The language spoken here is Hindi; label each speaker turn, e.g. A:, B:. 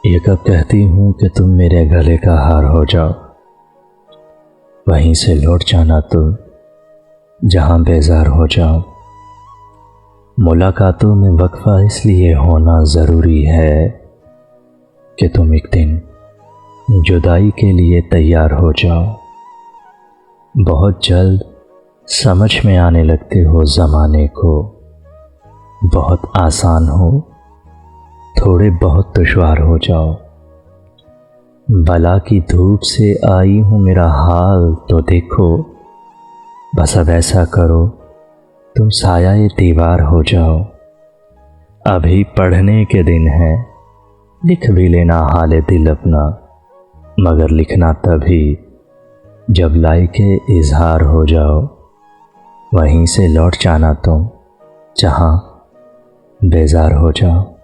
A: ये कब कहती हूँ कि तुम मेरे गले का हार हो जाओ, वहीं से लौट जाना तुम जहाँ बेजार हो जाओ। मुलाकातों में वक्फा इसलिए होना ज़रूरी है कि तुम एक दिन जुदाई के लिए तैयार हो जाओ। बहुत जल्द समझ में आने लगते हो ज़माने को, बहुत आसान हो थोड़े बहुत दुश्वार हो जाओ। बला की धूप से आई हूँ मेरा हाल तो देखो, बस अब ऐसा करो तुम साया दीवार हो जाओ। अभी पढ़ने के दिन है, लिख भी लेना हाल दिल अपना, मगर लिखना तभी जब लायके इजहार हो जाओ। वहीं से लौट जाना तुम जहाँ बेजार हो जाओ।